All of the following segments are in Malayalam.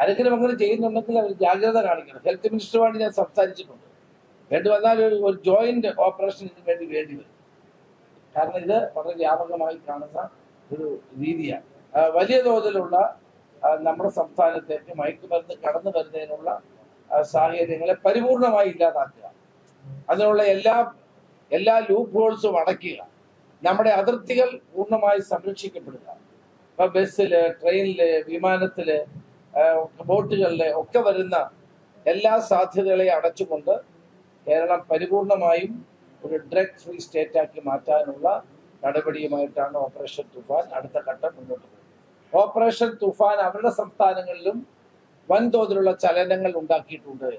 ആരെങ്കിലും അങ്ങനെ ചെയ്യുന്നുണ്ടെങ്കിൽ അവർ ജാഗ്രത കാണിക്കണം. ഹെൽത്ത് മിനിസ്റ്ററുമായിട്ട് ഞാൻ സംസാരിച്ചിട്ടുണ്ട്. വേണ്ടി വന്നാൽ ഒരു ജോയിന്റ് ഓപ്പറേഷൻ ഇതിന് വേണ്ടി വരും. കാരണം ഇത് വളരെ വ്യാപകമായി കാണുന്ന ഒരു രീതിയാണ്. വലിയ തോതിലുള്ള നമ്മുടെ സംസ്ഥാനത്തേക്ക് മയക്കുമരുന്ന് കടന്നു വരുന്നതിനുള്ള സാഹചര്യങ്ങളെ പരിപൂർണമായി ഇല്ലാതാക്കുക, അതിനുള്ള എല്ലാ ലൂപ്പ് ഹോൾസും അടയ്ക്കുക, നമ്മുടെ അതിർത്തികൾ പൂർണ്ണമായി സംരക്ഷിക്കപ്പെടുക. ഇപ്പൊ ബസ്സില്, ട്രെയിനില്, വിമാനത്തില്, ബോട്ടുകളില് ഒക്കെ വരുന്ന എല്ലാ സാധ്യതകളെയും അടച്ചുകൊണ്ട് കേരളം പരിപൂർണമായും ഒരു ഡ്രഗ് ഫ്രീ സ്റ്റേറ്റ് ആക്കി മാറ്റാനുള്ള നടപടിയുമായിട്ടാണ് ഓപ്പറേഷൻ തുഫാൻ അടുത്ത ഘട്ടം മുന്നോട്ട് പോകുന്നത്. ഓപ്പറേഷൻ തുഫാൻ അവരുടെ സംസ്ഥാനങ്ങളിലും വൻതോതിലുള്ള ചലനങ്ങൾ ഉണ്ടാക്കിയിട്ടുണ്ട്.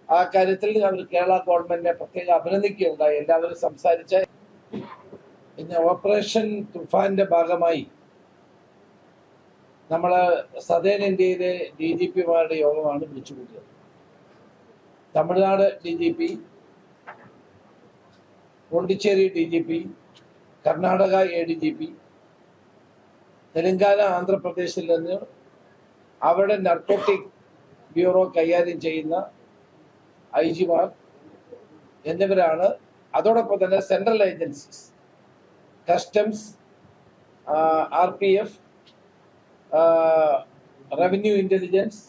ആ കാര്യത്തിൽ അവർ കേരള ഗവൺമെന്റിനെ പ്രത്യേകം അഭിനന്ദിക്കുകയുണ്ടായി. എല്ലാവരും സംസാരിച്ച പിന്നെ ഓപ്പറേഷൻ തുഫാന്റെ ഭാഗമായി നമ്മള് സദേൺ ഇന്ത്യയിലെ DGP-മാരുടെ യോഗമാണ് വിളിച്ചുകൂട്ടിയത്. Tamil Nadu DGP, Pondicherry DGP, Karnataka ADGP, Telangana, ആന്ധ്രാപ്രദേശിൽ നിന്ന് അവരുടെ നർക്കോട്ടിക് ബ്യൂറോ കൈകാര്യം ചെയ്യുന്ന IG-മാർ എന്നിവരാണ്. അതോടൊപ്പം തന്നെ central agencies, customs, RPF, revenue intelligence,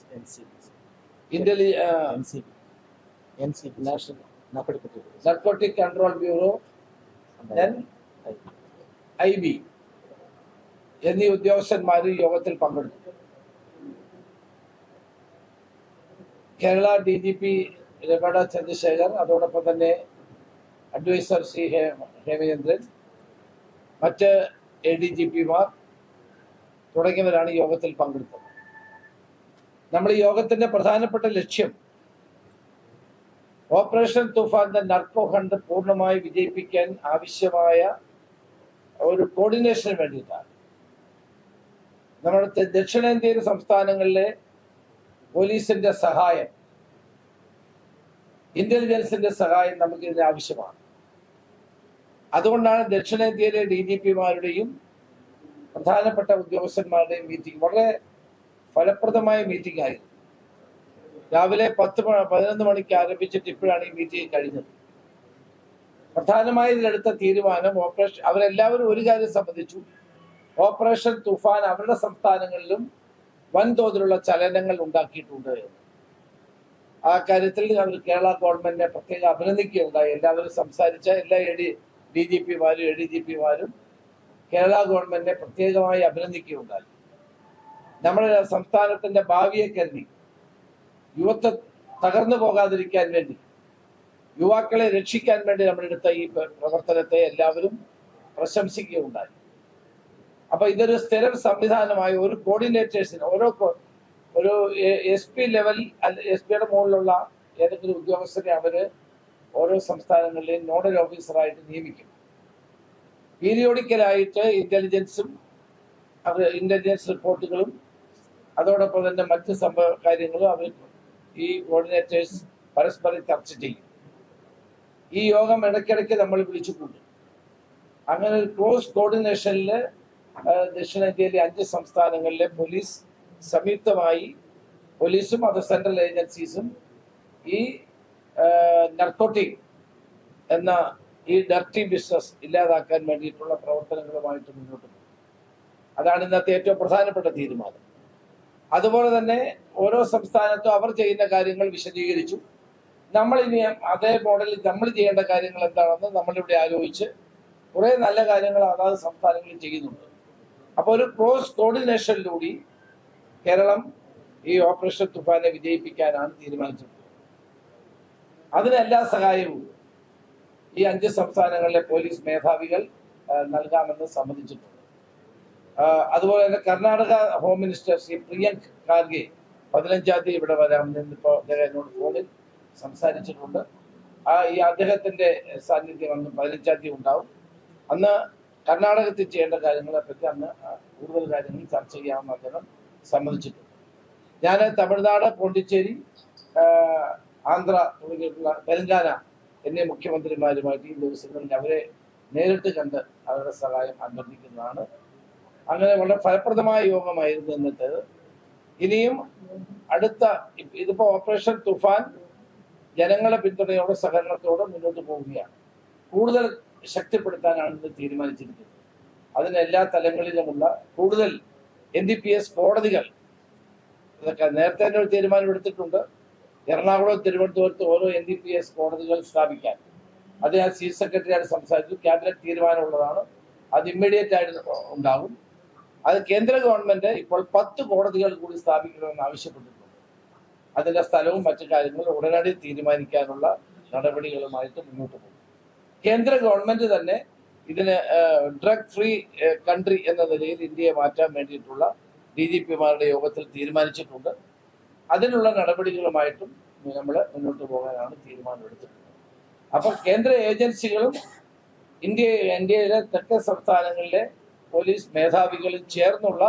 national narcotic control bureau, IB എന്നീ ഉദ്യോഗസ്ഥന്മാർ യോഗത്തിൽ പങ്കെടുത്തു. കേരള DGP രമണ ചന്ദ്രശേഖർ, അതോടൊപ്പം തന്നെ അഡ്വൈസർ ശ്രീ ഹേമചന്ദ്രൻ, മറ്റ് ADGP-മാർ തുടങ്ങിയവരാണ് യോഗത്തിൽ പങ്കെടുത്തത്. നമ്മൾ ഈ യോഗത്തിന്റെ പ്രധാനപ്പെട്ട ലക്ഷ്യം ഓപ്പറേഷൻ തുഫാന്റെ നർക്കോ ഹണ്ട് പൂർണ്ണമായി വിജയിപ്പിക്കാൻ ആവശ്യമായ ഒരു കോർഡിനേഷന് വേണ്ടിയിട്ടാണ്. നമ്മുടെ ദക്ഷിണേന്ത്യൻ സംസ്ഥാനങ്ങളിലെ പോലീസിന്റെ സഹായം, ഇന്റലിജൻസിന്റെ സഹായം നമുക്ക് ഇതിന് ആവശ്യമാണ്. അതുകൊണ്ടാണ് ദക്ഷിണേന്ത്യയിലെ DGP-മാരുടെയും പ്രധാനപ്പെട്ട ഉദ്യോഗസ്ഥന്മാരുടെയും മീറ്റിംഗ് വളരെ ഫലപ്രദമായ മീറ്റിംഗ് ആയിരുന്നു. രാവിലെ 11 മണിക്ക് ആരംഭിച്ചിട്ട് ഇപ്പോഴാണ് ഈ മീറ്റിംഗ് കഴിഞ്ഞത്. പ്രധാനമായി ഇതിലെടുത്ത തീരുമാനം അവരെല്ലാവരും ഒരു കാര്യം സംബന്ധിച്ചു, ഓപ്പറേഷൻ തുഫാൻ അവരുടെ സംസ്ഥാനങ്ങളിലും വൻതോതിലുള്ള ചലനങ്ങൾ ഉണ്ടാക്കിയിട്ടുണ്ട്. ആ കാര്യത്തിൽ അവർ കേരള ഗവൺമെന്റിനെ പ്രത്യേകം അഭിനന്ദിക്കുകയുണ്ടായി. എല്ലാവരും സംസാരിച്ച എല്ലാ DGP-മാരും ADGP-മാരും കേരള ഗവൺമെന്റിനെ പ്രത്യേകമായി അഭിനന്ദിക്കുകയുണ്ടായി. നമ്മുടെ സംസ്ഥാനത്തിന്റെ ഭാവിയെ കരുതി, യുവത്വം തകർന്നു പോകാതിരിക്കാൻ വേണ്ടി, യുവാക്കളെ രക്ഷിക്കാൻ വേണ്ടി നമ്മളെടുത്ത ഈ പ്രവർത്തനത്തെ എല്ലാവരും പ്രശംസിക്കുകയുണ്ടായി. അപ്പൊ ഇതൊരു സ്ഥിരം സംവിധാനമായി ഒരു കോർഡിനേറ്റേഴ്സിന് ഒരു SP ലെവൽ, SP-യുടെ മുകളിലുള്ള ഏതെങ്കിലും ഉദ്യോഗസ്ഥരെ അവര് ഓരോ സംസ്ഥാനങ്ങളിലെയും നോഡൽ ഓഫീസറായിട്ട് നിയമിക്കും. പീരിയോഡിക്കലായിട്ട് ഇന്റലിജൻസ് റിപ്പോർട്ടുകളും അതോടൊപ്പം തന്നെ മറ്റ് കാര്യങ്ങളും അവർ ഈ കോർഡിനേറ്റേഴ്സ് പരസ്പരം ചർച്ച ചെയ്യും. ഈ യോഗം ഇടയ്ക്കിടയ്ക്ക് നമ്മൾ വിളിച്ചുകൂട്ടും. അങ്ങനെ ഒരു ക്ലോസ് കോർഡിനേഷനിൽ ദക്ഷിണേന്ത്യയിലെ 5 സംസ്ഥാനങ്ങളിലെ പോലീസ് സംയുക്തമായി, പോലീസും അത് സെൻട്രൽ ഏജൻസീസും ഈ നർക്കോട്ടിക് എന്ന ഈ ഡർട്ടി ബിസിനസ് ഇല്ലാതാക്കാൻ വേണ്ടിയിട്ടുള്ള പ്രവർത്തനങ്ങളുമായിട്ട് മുന്നോട്ട് പോകും. അതാണ് ഇന്നത്തെ ഏറ്റവും പ്രധാനപ്പെട്ട തീരുമാനം. അതുപോലെ തന്നെ ഓരോ സംസ്ഥാനത്തും അവർ ചെയ്യുന്ന കാര്യങ്ങൾ വിശദീകരിച്ചു. നമ്മളിനി അതേ മോഡലിൽ നമ്മൾ ചെയ്യേണ്ട കാര്യങ്ങൾ എന്താണെന്ന് നമ്മളിവിടെ ആലോചിച്ച് കുറെ നല്ല കാര്യങ്ങൾ അതാത് സംസ്ഥാനങ്ങളിൽ ചെയ്യുന്നുണ്ട്. അപ്പോൾ ഒരു ക്ലോസ് കോർഡിനേഷനിലൂടെ കേരളം ഈ ഓപ്പറേഷൻ തുഫാനെ വിജയിപ്പിക്കാനാണ് തീരുമാനിച്ചിട്ടുള്ളത്. അതിന് എല്ലാ സഹായവും ഈ 5 സംസ്ഥാനങ്ങളിലെ പോലീസ് മേധാവികൾ നൽകാമെന്ന് സമ്മതിച്ചിട്ടുണ്ട്. അതുപോലെ തന്നെ കർണാടക ഹോം മിനിസ്റ്റർ ശ്രീ പ്രിയങ്ക് ഖാർഗെ 15-ാം തീയതി ഇവിടെ വരാമെന്ന് ഇപ്പോൾ അദ്ദേഹം എന്നോട് ഫോണിൽ സംസാരിച്ചിട്ടുണ്ട്. ഈ അദ്ദേഹത്തിന്റെ സാന്നിധ്യം അന്ന് 15-ാം തീയതി ഉണ്ടാവും. അന്ന് കർണാടകത്തിൽ ചെയ്യേണ്ട കാര്യങ്ങളെ പറ്റി അന്ന് കൂടുതൽ കാര്യങ്ങൾ ചർച്ച ചെയ്യാമെന്ന് അദ്ദേഹം സമ്മതിച്ചിട്ടുണ്ട്. ഞാൻ തമിഴ്നാട്, പോണ്ടിച്ചേരി, ആന്ധ്ര തുടങ്ങിയിട്ടുള്ള തെലങ്കാന എന്നീ മുഖ്യമന്ത്രിമാരുമായിട്ട് ഈ ദിവസങ്ങളിൽ അവരെ നേരിട്ട് കണ്ട് അവരുടെ സഹായം അഭ്യർത്ഥിക്കുന്നതാണ്. അങ്ങനെ വളരെ ഫലപ്രദമായ യോഗമായിരുന്നു ഇന്നത്തേത്. ഇനിയും അടുത്ത ഇതിപ്പോ ഓപ്പറേഷൻ തുഫാൻ ജനങ്ങളെ പിന്തുണയോടെ സഹകരണത്തോടെ മുന്നോട്ട് പോവുകയാണ്. കൂടുതൽ ശക്തിപ്പെടുത്താനാണ് ഇത് തീരുമാനിച്ചിരിക്കുന്നത്. അതിന് എല്ലാ തലങ്ങളിലുമുള്ള കൂടുതൽ NDPS കോടതികൾ ഇതൊക്കെ നേരത്തെ തന്നെ ഒരു തീരുമാനം എടുത്തിട്ടുണ്ട്. എറണാകുളം, തിരുവനന്തപുരത്ത് ഓരോ NDPS കോടതികൾ സ്ഥാപിക്കാൻ. അത് ഞാൻ ചീഫ് സെക്രട്ടറിയായിട്ട് സംസാരിച്ചു. ക്യാബിനറ്റ് തീരുമാനമുള്ളതാണ്. അത് ഇമ്മീഡിയറ്റ് ആയിട്ട് ഉണ്ടാകും. അത് കേന്ദ്ര ഗവൺമെന്റ് ഇപ്പോൾ 10 കോടതികൾ കൂടി സ്ഥാപിക്കണമെന്ന് ആവശ്യപ്പെട്ടിട്ടുണ്ട്. അതിന്റെ സ്ഥലവും മറ്റു കാര്യങ്ങളും ഉടനടി തീരുമാനിക്കാനുള്ള നടപടികളുമായിട്ട് മുന്നോട്ട് പോകും. കേന്ദ്ര ഗവൺമെന്റ് തന്നെ ഇതിന് ഡ്രഗ് ഫ്രീ കൺട്രി എന്ന നിലയിൽ ഇന്ത്യയെ മാറ്റാൻ വേണ്ടിയിട്ടുള്ള DGPമാരുടെ യോഗത്തിൽ തീരുമാനിച്ചിട്ടുണ്ട്. അതിനുള്ള നടപടികളുമായിട്ടും നമ്മൾ മുന്നോട്ട് പോകാനാണ് തീരുമാനമെടുത്തിട്ടുള്ളത്. അപ്പൊ കേന്ദ്ര ഏജൻസികളും ഇന്ത്യയിലെ തെക്കൻ സംസ്ഥാനങ്ങളിലെ പോലീസ് മേധാവികളും ചേർന്നുള്ള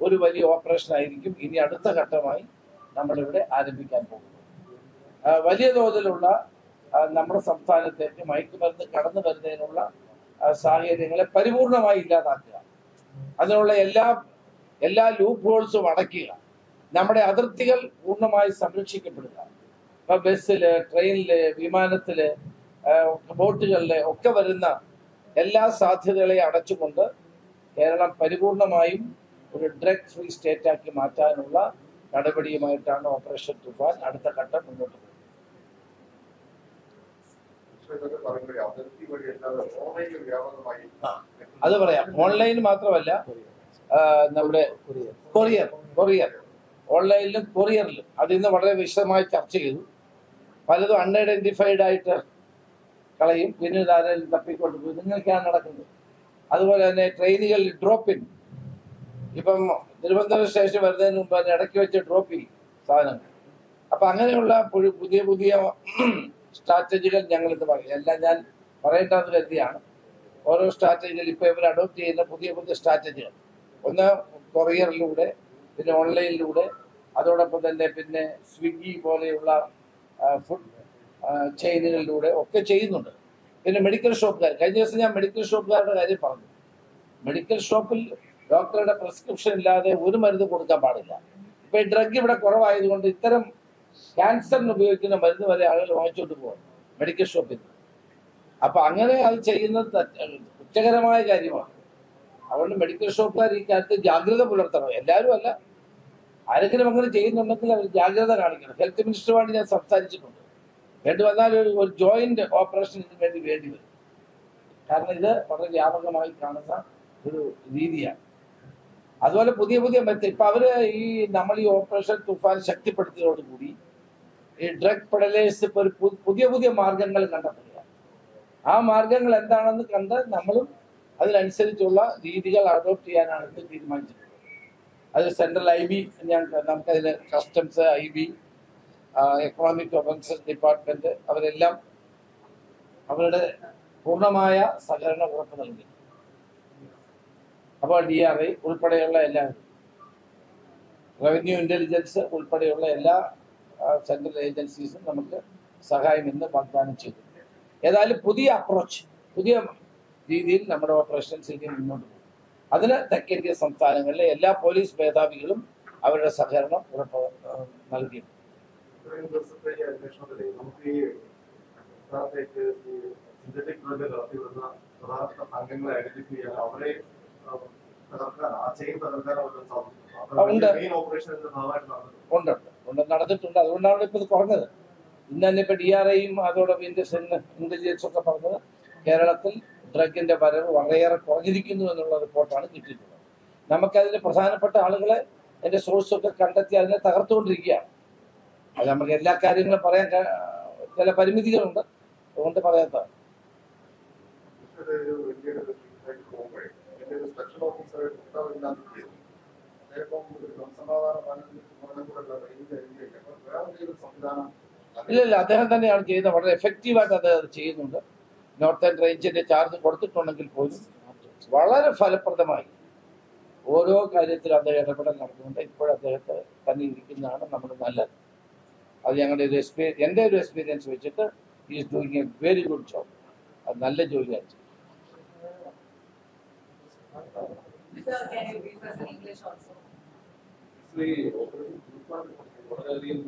ഒരു വലിയ ഓപ്പറേഷൻ ആയിരിക്കും ഇനി അടുത്ത ഘട്ടമായി നമ്മളിവിടെ ആരംഭിക്കാൻ പോകുന്നത്. വലിയ തോതിലുള്ള നമ്മുടെ സംസ്ഥാനത്തേക്ക് മയക്കുമരുന്ന് കടന്നു വരുന്നതിനുള്ള സാഹചര്യങ്ങളെ പരിപൂർണമായി ഇല്ലാതാക്കുക, അതിനുള്ള എല്ലാ ലൂപ്പ് ഹോൾസും അടയ്ക്കുക, നമ്മുടെ അതിർത്തികൾ പൂർണ്ണമായി സംരക്ഷിക്കപ്പെടുക. ഇപ്പൊ ബസ്സില്, ട്രെയിനില്, വിമാനത്തില്, ബോട്ടുകളില് ഒക്കെ വരുന്ന എല്ലാ സാധ്യതകളെയും അടച്ചുകൊണ്ട് കേരളം പരിപൂർണമായും ഒരു ഡ്രഗ് ഫ്രീ സ്റ്റേറ്റ് ആക്കി മാറ്റാനുള്ള നടപടിയുമായിട്ടാണ് ഓപ്പറേഷൻ തുഫാൻ അടുത്ത ഘട്ടം മുന്നോട്ട് പോകുന്നത്. അത് പറയാം. ഓൺലൈൻ മാത്രമല്ല, നമ്മുടെ കൊറിയർ ഓൺലൈനിലും കൊറിയറിലും അത് ഇന്ന് വളരെ വിശദമായി ചർച്ച ചെയ്തു. പലതും അൺഐഡന്റിഫൈഡ് ആയിട്ട് കളയും, പിന്നീട് ആരെങ്കിലും തപ്പിക്കൊണ്ടുപോയി. നിങ്ങൾക്കാണ് നടക്കുന്നത്. അതുപോലെ തന്നെ ട്രെയിനുകളിൽ ഡ്രോപ്പ് ഇൻ, ഇപ്പം തിരുവനന്തപുരം സ്റ്റേഷൻ വരുന്നതിന് മുമ്പ് തന്നെ ഇടയ്ക്ക് വെച്ച് ഡ്രോപ്പ് ചെയ്യും സാധനങ്ങൾ. അപ്പൊ അങ്ങനെയുള്ള പുതിയ സ്ട്രാറ്റജികൾ ഞങ്ങൾ ഇന്ന് പറയും. എല്ലാം ഞാൻ പറയേണ്ടതെന്ന് കരുതിയാണ്. ഓരോ സ്ട്രാറ്റജികൾ ഇപ്പൊ ഇവർ അഡോപ്റ്റ് ചെയ്യുന്ന പുതിയ സ്ട്രാറ്റജികൾ, ഒന്ന് കൊറിയറിലൂടെ, പിന്നെ ഓൺലൈനിലൂടെ, അതോടൊപ്പം തന്നെ പിന്നെ സ്വിഗ്ഗി പോലെയുള്ള ഫുഡ് ചെയിനുകളിലൂടെ ഒക്കെ ചെയ്യുന്നുണ്ട്. പിന്നെ മെഡിക്കൽ ഷോപ്പുകാർ, കഴിഞ്ഞ ദിവസം ഞാൻ മെഡിക്കൽ ഷോപ്പുകാരുടെ കാര്യം പറഞ്ഞു. മെഡിക്കൽ ഷോപ്പിൽ ഡോക്ടറുടെ പ്രിസ്ക്രിപ്ഷൻ ഇല്ലാതെ ഒരു മരുന്ന് കൊടുക്കാൻ പാടില്ല. ഇപ്പൊ ഈ ഡ്രഗ് ഇവിടെ കുറവായതുകൊണ്ട് ഇത്തരം ക്യാൻസറിന് ഉപയോഗിക്കുന്ന മരുന്ന് വരെ ആളുകൾ വാങ്ങിച്ചുകൊണ്ട് പോകും മെഡിക്കൽ ഷോപ്പിൽ നിന്ന്. അപ്പൊ അങ്ങനെ അത് ചെയ്യുന്നത് കുറ്റകരമായ കാര്യമാണ്. അതുകൊണ്ട് മെഡിക്കൽ ഷോപ്പുകാർ ഈ കാര്യത്തിൽ ജാഗ്രത പുലർത്തണം. എല്ലാവരും അല്ല, ആരെങ്കിലും അങ്ങനെ ചെയ്യുന്നുണ്ടെങ്കിൽ അവർ ജാഗ്രത കാണിക്കണം. ഹെൽത്ത് മിനിസ്റ്ററുമായിട്ട് ഞാൻ സംസാരിച്ചിട്ടുണ്ട്. വേണ്ടി വന്നാൽ ഒരു ജോയിന്റ് ഓപ്പറേഷൻ ഇതിന് വേണ്ടി വരും. കാരണം ഇത് വളരെ വ്യാപകമായി കാണുന്ന ഒരു രീതിയാണ്. അതുപോലെ പുതിയ മെത്തേഡ് ഇപ്പൊ അവര് നമ്മൾ ഈ ഓപ്പറേഷൻ തുഫാൻ ശക്തിപ്പെടുത്തിയതോടുകൂടി ഈ ഡ്രഗ് പെഡലേഴ്സ് ഇപ്പൊ ഒരു പുതിയ മാർഗങ്ങൾ കണ്ടെത്തുക. ആ മാർഗങ്ങൾ എന്താണെന്ന് കണ്ട് നമ്മളും അതിനനുസരിച്ചുള്ള രീതികൾ അഡോപ്റ്റ് ചെയ്യാനാണ് ഇത് തീരുമാനിച്ചിട്ടുള്ളത്. അത് സെൻട്രൽ IB, നമുക്കതിന് customs, IB, economic offences department അവരെല്ലാം അവരുടെ പൂർണ്ണമായ സഹകരണം ഉറപ്പു നൽകി. അപ്പോൾ DRI ഉൾപ്പെടെയുള്ള എല്ലാവരും, റവന്യൂ ഇന്റലിജൻസ് ഉൾപ്പെടെയുള്ള എല്ലാ സെൻട്രൽ ഏജൻസീസും നമുക്ക് സഹായം ഇന്ന് വാഗ്ദാനം ചെയ്തു. ഏതായാലും പുതിയ അപ്രോച്ച്, പുതിയ രീതിയിൽ നമ്മുടെ ഓപ്പറേഷൻസ് ഇനി മുന്നോട്ട് പോകും. അതിന് തെക്കേന്ത്യ സംസ്ഥാനങ്ങളിലെ എല്ലാ പോലീസ് മേധാവികളും അവരുടെ സഹകരണം ഉറപ്പ് നൽകിയിട്ടുണ്ട്. ഉണ്ട്, നടന്നിട്ടുണ്ട്. അതുകൊണ്ടാണ് ഇപ്പൊ ഇത് കുറഞ്ഞത്. ഇന്ന് തന്നെ ഇപ്പൊ DRIയും അതോടൊപ്പം ഇന്റലിജൻസ് ഒക്കെ പറഞ്ഞത് കേരളത്തിൽ ഡ്രഗിന്റെ വരവ് വളരെയേറെ കുറഞ്ഞിരിക്കുന്നു എന്നുള്ള റിപ്പോർട്ടാണ് കിട്ടിയിട്ടുള്ളത്. നമുക്കതിന് പ്രധാനപ്പെട്ട ആളുകളെ അതിന്റെ സോഴ്സ് ഒക്കെ കണ്ടെത്തി അതിനെ തകർത്തുകൊണ്ടിരിക്കുകയാണ്. അത് നമുക്ക് എല്ലാ കാര്യങ്ങളും പറയാൻ ചില പരിമിതികളുണ്ട്, അതുകൊണ്ട് പറയാത്തതാണ്. ഇല്ല, അദ്ദേഹം തന്നെയാണ് ചെയ്യുന്നത്. വളരെ എഫക്റ്റീവായിട്ട് അദ്ദേഹം ചെയ്യുന്നുണ്ട്. നോർത്തേൺ റേഞ്ചിന്റെ ചാർജ് കൊടുത്തിട്ടുണ്ടെങ്കിൽ പോലും വളരെ ഫലപ്രദമായി ഓരോ കാര്യത്തിലും അദ്ദേഹം ഇടപെടൽ നടത്തുന്നുണ്ട്. ഇപ്പോഴും അദ്ദേഹത്തെ തന്നെ ഇരിക്കുന്നതാണ് നമ്മുടെ നല്ലത്. അത് ഞങ്ങളുടെ എൻ്റെ ഒരു എക്സ്പീരിയൻസ് വെച്ചിട്ട് is doing A very good job. അത് നല്ല ജോലിയാണ്. വളരെയധികം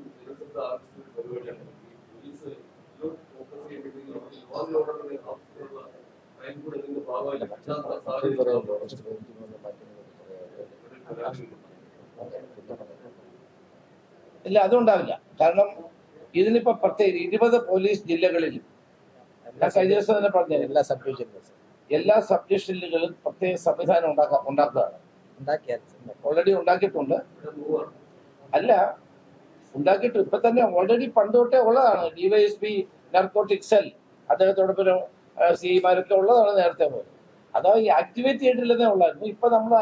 പരിപാടിയാണ് പോലീസ് ഇല്ല, അതുണ്ടാവില്ല. കാരണം ഇതിനിപ്പോ പ്രത്യേകിച്ച് 20 പോലീസ് ജില്ലകളിലും ഞാൻ കഴിഞ്ഞ ദിവസം തന്നെ പറഞ്ഞ എല്ലാ സബ് ഡിവിഷനുകളിലും പ്രത്യേക സംവിധാനം ഉണ്ടാക്കുകയാണ്. ഓൾറെഡി ഉണ്ടാക്കിയിട്ടുണ്ട്. അല്ല, ഉണ്ടാക്കിയിട്ട് ഇപ്പൊ തന്നെ ഓൾറെഡി പണ്ട് തൊട്ടേ ഉള്ളതാണ്. DYSP നാർക്കോട്ടിക് സെൽ അദ്ദേഹത്തോടൊപ്പം സിമാരൊക്കെ ഉള്ളതാണ് നേരത്തെ പോലെ. അതാ ഈ ആക്ടിവേറ്റ് ചെയ്തിട്ടില്ലെന്നേ ഉള്ളായിരുന്നു. ഇപ്പൊ നമ്മൾ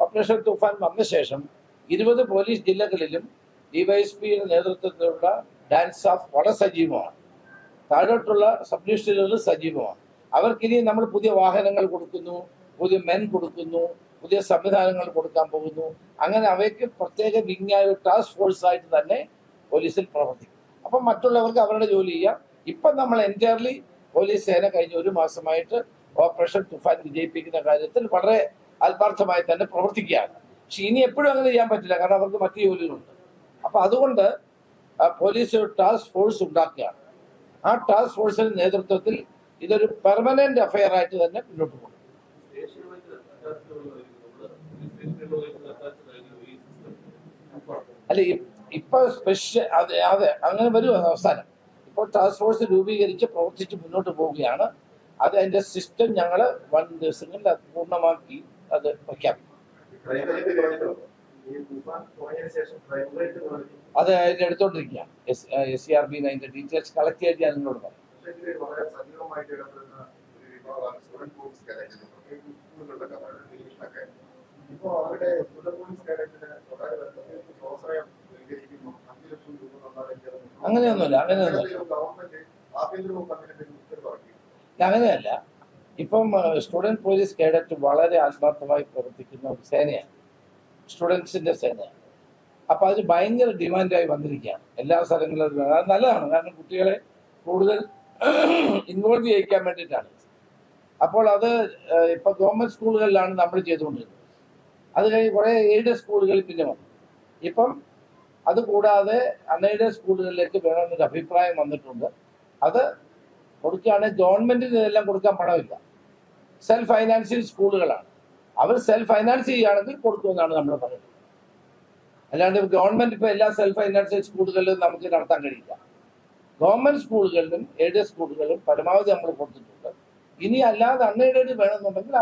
ഓപ്പറേഷൻ തുഫാൻ വന്ന ശേഷം 20 പോലീസ് ജില്ലകളിലും DYSPയുടെ നേതൃത്വത്തിലുള്ള ഡാൻസ് ഓഫ് വളരെ സജീവമാണ്. താഴോട്ടുള്ള സബ് ഡിവിഷനുകളിൽ സജീവമാണ്. അവർക്കിനി നമ്മൾ പുതിയ വാഹനങ്ങൾ കൊടുക്കുന്നു, പുതിയ മെൻ കൊടുക്കുന്നു, പുതിയ സംവിധാനങ്ങൾ കൊടുക്കാൻ പോകുന്നു. അങ്ങനെ അവയ്ക്ക് പ്രത്യേക വിങ്ങായ ടാസ്ക് ഫോഴ്സ് ആയിട്ട് തന്നെ പോലീസിൽ പ്രവർത്തിക്കും. അപ്പം മറ്റുള്ളവർക്ക് അവരുടെ ജോലി ചെയ്യാം. ഇപ്പം നമ്മൾ എൻറ്റയർലി പോലീസ് സേന കഴിഞ്ഞ 1 മാസമായിട്ട് ഓപ്പറേഷൻ തുഫാൻ വിജയിപ്പിക്കുന്ന കാര്യത്തിൽ വളരെ ആത്മാർത്ഥമായി തന്നെ പ്രവർത്തിക്കുകയാണ്. പക്ഷെ ഇനി എപ്പോഴും അങ്ങനെ ചെയ്യാൻ പറ്റില്ല, കാരണം അവർക്ക് മറ്റു ജോലികളുണ്ട്. അപ്പം അതുകൊണ്ട് പോലീസ് ഒരു ടാസ്ക് ഫോഴ്സ് ഉണ്ടാക്കുകയാണ്. ആ ടാസ്ക് ഫോഴ്സിന്റെ നേതൃത്വത്തിൽ ഇതൊരു പെർമനന്റ് അഫയർ ആയിട്ട് തന്നെ മുന്നോട്ട് പോകും. അല്ല, ഇപ്പൊ സ്പെഷ്യൽ അതെ അങ്ങനെ വരും അവസാനം. ഇപ്പോൾ ടാസ്ക് ഫോഴ്സ് രൂപീകരിച്ച് പ്രവർത്തിച്ച് മുന്നോട്ട് പോവുകയാണ്. അത് അതിന്റെ സിസ്റ്റം ഞങ്ങൾ 1 ദിവസങ്ങളിൽ അത് പൂർണ്ണമാക്കി അത് പ്രഖ്യാപിക്കും. അത് അതിന്റെ എടുത്തോണ്ടിരിക്കുക. SCRB അതിന്റെ ഡീറ്റെയിൽസ് കളക്ട് ചെയ്ത് ഞാൻ നിങ്ങളോട് പറയാം. അങ്ങനെയൊന്നുമില്ല. അങ്ങനെയല്ല. ഇപ്പം സ്റ്റുഡന്റ് പോലീസ് കേഡറ്റ് വളരെ ആത്മാർത്ഥമായി പ്രവർത്തിക്കുന്ന ഒരു സേനയാണ്, സ്റ്റുഡൻസിന്റെ സേനയാണ്. അപ്പൊ അത് ഭയങ്കര ഡിമാൻഡായി വന്നിരിക്കുകയാണ് എല്ലാ സ്ഥലങ്ങളിലും. അത് നല്ലതാണ്, കാരണം കുട്ടികളെ കൂടുതൽ ഇൻവോൾവ് ചെയ്യിക്കാൻ വേണ്ടിയിട്ടാണ്. അപ്പോൾ അത് ഇപ്പൊ ഗവൺമെന്റ് സ്കൂളുകളിലാണ് നമ്മൾ ചെയ്തുകൊണ്ടിരുന്നത്. അത് കഴിഞ്ഞ് കുറെ എയ്ഡഡ് സ്കൂളുകളിൽ പിന്നെ വന്നു. ഇപ്പം അത് കൂടാതെ അൺഎയ്ഡഡ് സ്കൂളുകളിലേക്ക് വേണമെന്നൊരു അഭിപ്രായം വന്നിട്ടുണ്ട്. അത് കൊടുക്കുകയാണെങ്കിൽ ഗവൺമെന്റിന് ഇതെല്ലാം കൊടുക്കാൻ പണമില്ല. സെൽഫ് ഫൈനാൻസിങ് സ്കൂളുകളാണ്. അവർ സെൽഫ് ഫൈനാൻസ് ചെയ്യുകയാണെങ്കിൽ കൊടുക്കുമെന്നാണ് നമ്മൾ പറയുന്നത്. അല്ലാണ്ട് ഗവൺമെന്റ് ഇപ്പൊ എല്ലാ സെൽഫ് ഫൈനാൻസിങ് സ്കൂളുകളിലും നമുക്ക് നടത്താൻ കഴിയില്ല. ഗവൺമെന്റ് സ്കൂളുകളിലും എയ്ഡഡ് സ്കൂളുകളിലും പരമാവധി നമ്മൾ കൊടുത്തിട്ടുണ്ട്. ഇനി അല്ലാതെ അൺഎയ്ഡഡ് വേണമെന്നുണ്ടെങ്കിൽ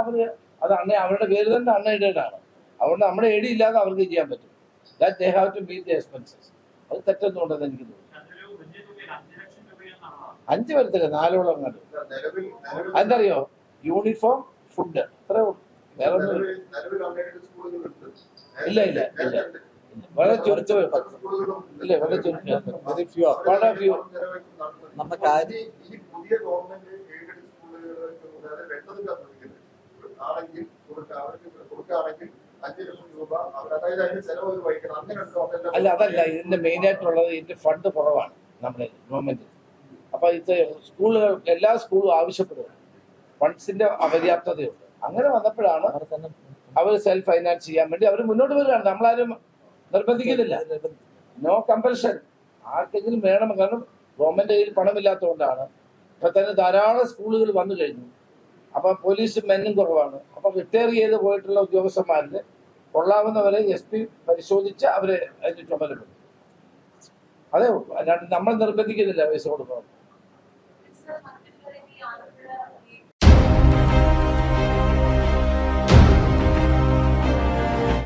അത് അവരുടെ പേര് തന്നെ അൺഎയ്ഡഡ് ആണ്. അതുകൊണ്ട് നമ്മുടെ എയ്ഡ് ഇല്ലാതെ അവർക്ക് ചെയ്യാൻ പറ്റും. That they have to meet the expenses. അത് തെറ്റൊന്നുണ്ടെന്ന് എനിക്ക് തോന്നുന്നു. 5 വരത്തില്ല, 4ഓളം കണ്ടു. അതെന്തറിയോ, യൂണിഫോം, ഫുഡ്, അത്രേ ഉള്ളൂ. വേറെ ഇല്ല. വളരെ ചുരുക്കം. ഇല്ല, വളരെ ചുരുക്കം. വളരെ ഫ്യൂ. അല്ല, അതല്ല ഇതിന്റെ മെയിൻ ആയിട്ടുള്ളത്. ഇതിന്റെ ഫണ്ട് കുറവാണ് നമ്മുടെ ഗവൺമെന്റ്. അപ്പൊ ഇത് സ്കൂളുകൾ, എല്ലാ സ്കൂളും ആവശ്യപ്പെടുക, ഫണ്ട്സിന്റെ അപര്യാപ്തതയുണ്ട്. അങ്ങനെ വന്നപ്പോഴാണ് അവർ സെൽഫ് ഫൈനാൻസ് ചെയ്യാൻ വേണ്ടി അവർ മുന്നോട്ട് വരികയാണ്. നമ്മളാരും നിർബന്ധിക്കുന്നില്ല. No compulsion. ആർക്കെങ്കിലും വേണം, കാരണം ഗവൺമെന്റ് കയ്യിൽ പണമില്ലാത്തതുകൊണ്ടാണ്. ഇപ്പൊ തന്നെ ധാരാളം സ്കൂളുകൾ വന്നു കഴിഞ്ഞു. അപ്പൊ പോലീസ് മെന്നും കുറവാണ്. അപ്പൊ റിട്ടയർ ചെയ്ത് പോയിട്ടുള്ള ഉദ്യോഗസ്ഥന്മാരിൽ കൊള്ളാവുന്നവരെ SP പരിശോധിച്ച് അവരെ അതിന് ചുമതലപ്പെടും. അതേ ഉള്ളൂ. അല്ലാണ്ട് നമ്മൾ നിർബന്ധിക്കുന്നില്ല പൈസ കൊടുക്കണം.